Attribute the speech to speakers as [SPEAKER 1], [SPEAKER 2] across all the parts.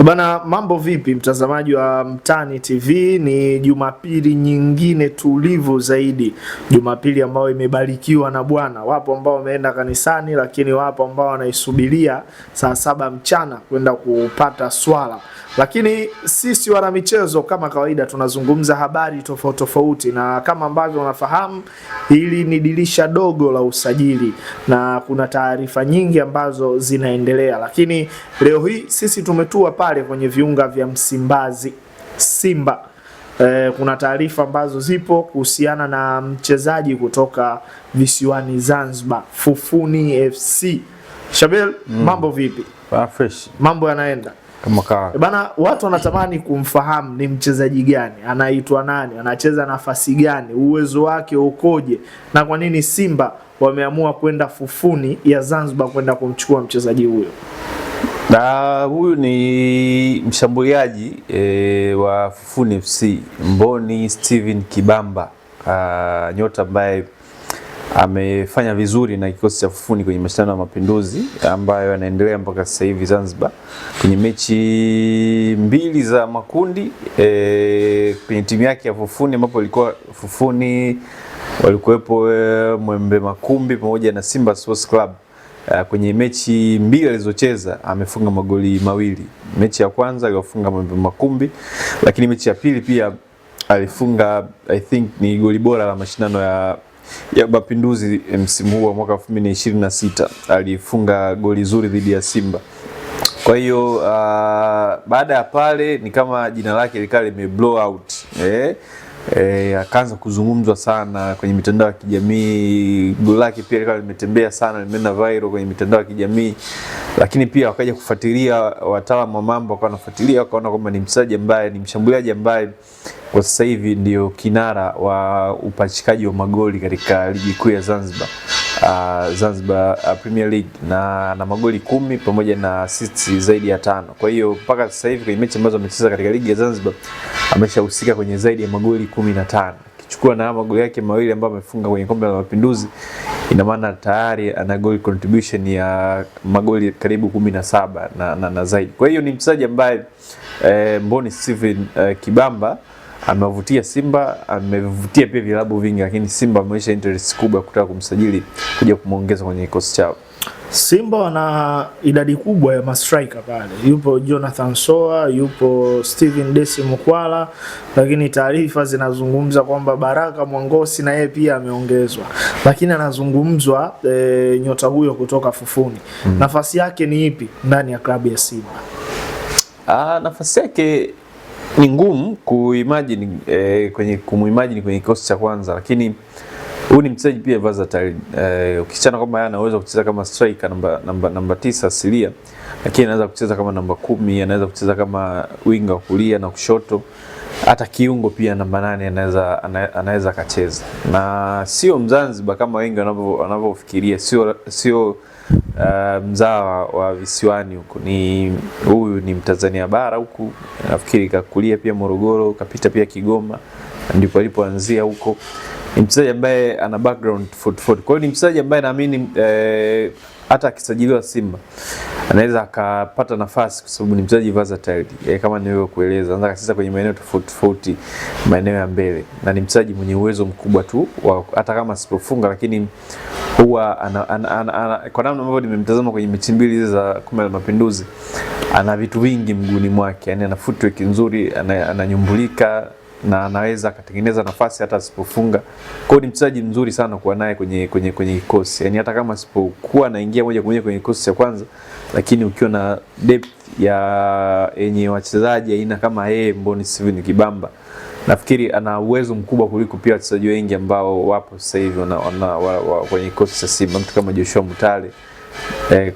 [SPEAKER 1] Bana, mambo vipi mtazamaji wa Mtaani TV? Ni Jumapili nyingine tulivu zaidi, Jumapili ambayo imebarikiwa na Bwana. Wapo ambao wameenda kanisani, lakini wapo ambao wanaisubiria saa 7 mchana kwenda kupata swala. Lakini sisi wana michezo kama kawaida tunazungumza habari tofauti tofauti, na kama ambavyo unafahamu hili ni dirisha dogo la usajili na kuna taarifa nyingi ambazo zinaendelea, lakini leo hii sisi tumetua pale kwenye viunga vya Msimbazi Simba. Kuna taarifa ambazo zipo kuhusiana na mchezaji kutoka visiwani Zanzibar, Fufuni FC. Shabel, mambo vipi?
[SPEAKER 2] Fresh.
[SPEAKER 1] Mambo yanaenda
[SPEAKER 2] Kama kawa.
[SPEAKER 1] Bana, watu wanatamani kumfahamu ni mchezaji gani, anaitwa nani, anacheza nafasi gani, uwezo wake ukoje, na kwa nini Simba wameamua kwenda Fufuni ya Zanzibar kwenda kumchukua mchezaji huyo.
[SPEAKER 2] Huyu ni mshambuliaji wa Fufuni FC, Mboni Steven Kibamba, nyota ambaye amefanya vizuri na kikosi cha Fufuni kwenye mashindano ya Mapinduzi ambayo yanaendelea mpaka sasa hivi Zanzibar, kwenye mechi 2 za makundi kwenye timu yake ya Fufuni, ambapo ilikuwa Fufuni walikuwepo Mwembe Makumbi pamoja na Simba Sports Club. Kwenye mechi 2 alizocheza amefunga magoli 2. Mechi ya kwanza alifunga Mwembe Makumbi, lakini mechi ya pili pia alifunga, I think ni goli bora la mashindano ya Mapinduzi msimu huu wa mwaka 2026. Alifunga goli zuri dhidi ya Simba. Kwa hiyo baada ya pale ni kama jina lake likawa lime blow out. Akaanza kuzungumzwa sana kwenye mitandao ya kijamii. Goli lake pia likawa limetembea sana, limeenda viral kwenye mitandao ya kijamii. Lakini pia wakaja kufuatilia, wataalamu wa mambo wakafuatilia, wakaona kwamba ni mchezaji ambaye ni mshambuliaji ambaye kwa sasa hivi ndio kinara wa upachikaji wa magoli katika ligi kuu ya Zanzibar, Zanzibar Premier League, na magoli 10 pamoja na assists zaidi ya 5. Kwa hiyo mpaka sasa hivi kwenye mechi ambazo amecheza katika ligi ya Zanzibar ameshahusika kwenye zaidi ya magoli 15. Kichukua na magoli yake 2 ambayo amefunga kwenye kombe la Mapinduzi, ina maana tayari ana goal contribution ya magoli karibu 17 na zaidi. Kwa hiyo ni mchezaji ambaye Mboni Steven Kibamba amevutia Simba, amevutia pia vilabu vingi, lakini Simba ameonyesha interest kubwa kutaka kumsajili kuja kumuongeza kwenye kikosi chao.
[SPEAKER 1] Simba wana idadi kubwa ya mastriker pale. Yupo Jonathan Soa, yupo Steven Desi Mukwala, lakini taarifa zinazungumza kwamba Baraka Mwangosi na yeye pia ameongezwa. Lakini anazungumzwa nyota huyo kutoka Fufuni. Nafasi yake ni ipi ndani ya klabu ya Simba?
[SPEAKER 2] Nafasi yake ni ngumu kuimagine kumuimagine kwenye kikosi cha kwanza, lakini huyu ni mchezaji pia versatile. Ukichana kwamba yeye anaweza kucheza kama striker namba 9 asilia, lakini anaweza kucheza kama namba 10, anaweza kucheza kama winga wa kulia na kushoto, hata kiungo pia namba 8 anaweza kacheza. Na sio Mzanzibar kama wengi wanavyofikiria, sio mzawa wa visiwani huko. Huyu ni Mtanzania bara huku, nafikiri kakulia pia Morogoro, kapita pia Kigoma, ndipo alipoanzia huko. Ni mchezaji ambaye ana background tofauti. Kwa hiyo ni mchezaji ambaye naamini hata akisajiliwa Simba anaweza akapata nafasi, kwa sababu ni mchezaji versatile. Kama nilivyokueleza, anaweza kucheza kwenye maeneo tofauti, maeneo ya mbele, na ni mchezaji mwenye uwezo mkubwa tu hata kama asipofunga, lakini huwa kwa namna ambavyo nimemtazama kwenye mechi 2 za kombe la Mapinduzi, ana vitu vingi mguuni mwake. Yani ana footwork nzuri, ananyumbulika na anaweza akatengeneza nafasi hata asipofunga. Kwa hiyo ni mchezaji mzuri sana kuwa naye kwenye kikosi. Yani hata kama asipokuwa anaingia moja kwa moja kwenye kikosi cha kwanza, lakini ukiwa na depth yenye wachezaji aina kama yeye, Mboni Steven Kibamba, nafikiri ana uwezo mkubwa kuliko pia wachezaji wengi ambao wapo sasa hivi kwenye kikosi cha Simba. Mtu kama Joshua Mutale,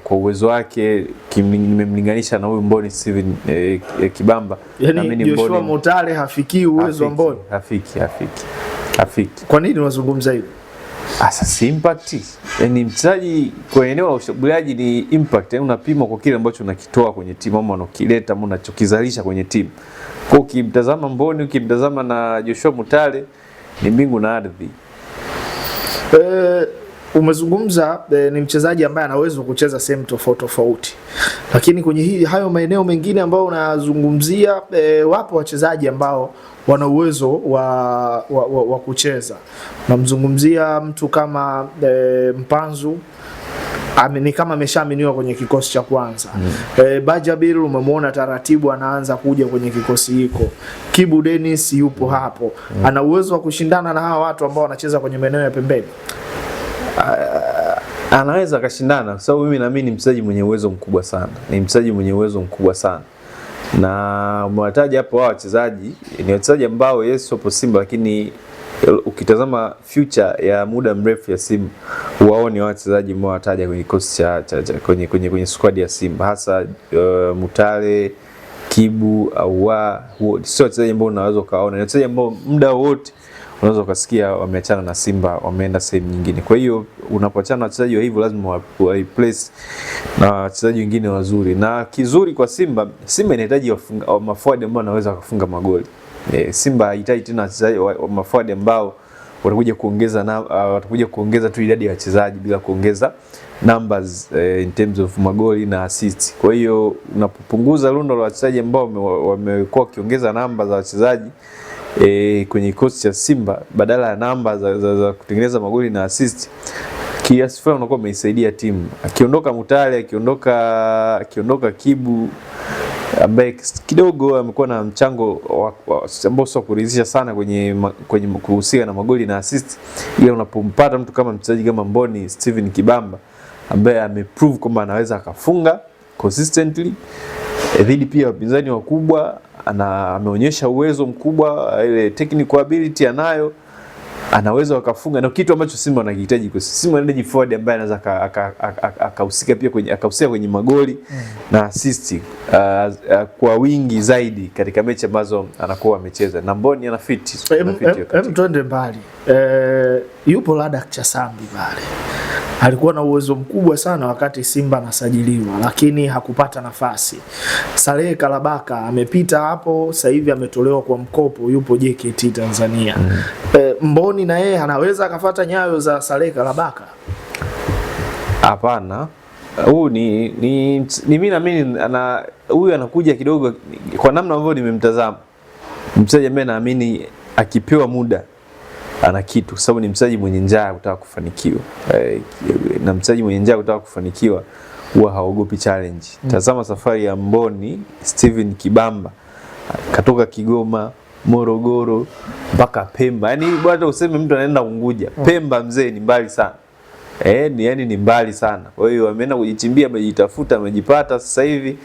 [SPEAKER 2] kwa uwezo wake nimemlinganisha na huyu Mboni Steven Kibamba.
[SPEAKER 1] Yani Joshua Mutale hafiki uwezo wa Mboni. Hafiki. Kwa nini unazungumza hivyo?
[SPEAKER 2] Sasa impact. Yani mchezaji kwenye eneo la ushambuliaji ni impact. Yani unapima kwa kile ambacho unakitoa kwenye timu, ama unakileta, ama unachokizalisha kwenye timu. Kwa ukimtazama Mboni, ukimtazama na Joshua Mutale, ni mbingu na ardhi.
[SPEAKER 1] umezungumza ni mchezaji ambaye ana uwezo kucheza sehemu tofauti tofauti, lakini kwenye hayo maeneo mengine ambayo unazungumzia, wapo wachezaji ambao wana uwezo wa kucheza. Namzungumzia mtu kama Mpanzu, ni kama ameshaaminiwa kwenye kikosi cha kwanza. Bajaber umemwona taratibu anaanza kuja kwenye kikosi hiko. Kibu Dennis yupo hapo. Ana uwezo wa kushindana na hawa watu ambao wanacheza kwenye maeneo ya pembeni.
[SPEAKER 2] Anaweza akashindana kwa sababu mimi naamini ni mchezaji mwenye uwezo mkubwa sana. Ni mchezaji mwenye uwezo mkubwa sana. Na umewataja hapo hao wachezaji, ni wachezaji ambao yes wapo Simba, lakini ukitazama future ya muda mrefu ya Simba waone wachezaji ambao wataja kwenye kikosi kwenye squad ya Simba, hasa Mutale, Kibu au sio wachezaji ambao unaweza kaona. Ni wachezaji ambao muda wote unaweza ukasikia wameachana na Simba, wameenda sehemu nyingine. Kwa hiyo unapoachana na wachezaji wa hivyo lazima wa replace na wachezaji wengine wazuri. Na kizuri kwa Simba inahitaji maforward ambao wanaweza kufunga magoli. Simba haihitaji tena wachezaji wa maforward ambao watakuja kuongeza tu idadi ya wachezaji bila kuongeza numbers in terms of magoli na assist. Kwa hiyo unapopunguza rundo la wachezaji ambao wamekuwa wakiongeza namba za wachezaji kwenye kikosi cha Simba badala ya namba za kutengeneza magoli na assist, kiasi fulani unakuwa umeisaidia timu. Akiondoka Mutale, akiondoka Kibu ambaye kidogo amekuwa na mchango ambao sio kuridhisha sana kwenye kuhusika na magoli na assist, ila unapompata mtu kama mchezaji kama Mboni Steven Kibamba ambaye ameprove kwamba anaweza akafunga consistently dhidi pia wapinzani wakubwa, ameonyesha uwezo mkubwa, ile technical ability anayo, anaweza akafunga, na kitu ambacho Simba wanahitaji. Kwa Simba anahitaji forward ambaye anaweza akahusika pia kwenye magoli na assist kwa wingi zaidi katika mechi ambazo anakuwa amecheza. Na Mboni ana fit.
[SPEAKER 1] Twende mbali. Yupo Ladak Chasambi pale. Alikuwa na uwezo mkubwa sana wakati Simba anasajiliwa, lakini hakupata nafasi. Saleh Kalabaka amepita hapo, sasa hivi ametolewa kwa mkopo, yupo JKT Tanzania. Mboni na yeye anaweza akafuata nyayo za Saleh Kalabaka?
[SPEAKER 2] Hapana. Huyu ni mimi naamini huyu anakuja kidogo kwa namna ambavyo nimemtazama. Mchezaji ambaye naamini akipewa muda ana kitu, kwa sababu ni mchezaji mwenye njaa kutaka kufanikiwa. Na mchezaji mwenye njaa kutaka kufanikiwa huwa haogopi challenge. Tazama safari ya Mboni Steven Kibamba, katoka Kigoma, Morogoro mpaka Pemba. Yaani bwana useme mtu anaenda Unguja, Pemba mzee ni mbali sana. Ni mbali sana. Kwa hiyo ameenda kujichimbia, amejitafuta, amejipata sasa hivi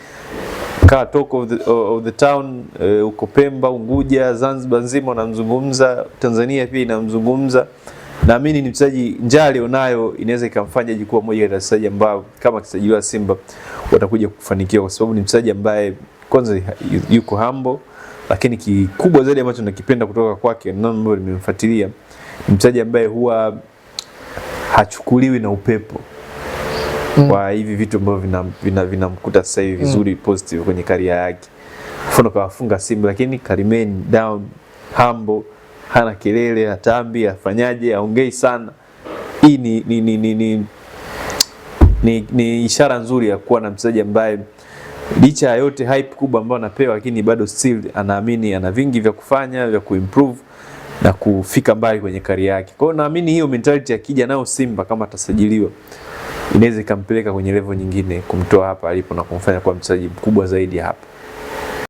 [SPEAKER 2] kaa talk of the town, uko Pemba, Unguja, Zanzibar nzima wanamzungumza, Tanzania pia inamzungumza. Naamini ni mchezaji njaa alionayo inaweza ikamfanya jikuwa moja ya wachezaji ambao kama akisajiliwa Simba watakuja kufanikiwa, kwa sababu ni mchezaji ambaye kwanza yuko humble, lakini kikubwa zaidi ambacho nakipenda kutoka kwake na mambo nimemfuatilia, ni mchezaji ambaye huwa hachukuliwi na upepo. Kwa hivi vitu ambavyo vinamkuta sasa hivi vizuri positive kwenye career yake. Mfano kawafunga Simba, lakini remain down, humble, hana kelele, hatambi, afanyaje, aongei sana. Hii ni ishara nzuri ya kuwa na mchezaji ambaye licha ya yote hype kubwa ambayo anapewa, lakini bado still anaamini ana vingi vya kufanya, vya kuimprove na kufika mbali kwenye career yake. Kwa hiyo naamini hiyo mentality akija nayo Simba kama atasajiliwa inaweza ikampeleka kwenye level nyingine, kumtoa hapa alipo na kumfanya kuwa mchezaji mkubwa zaidi hapa.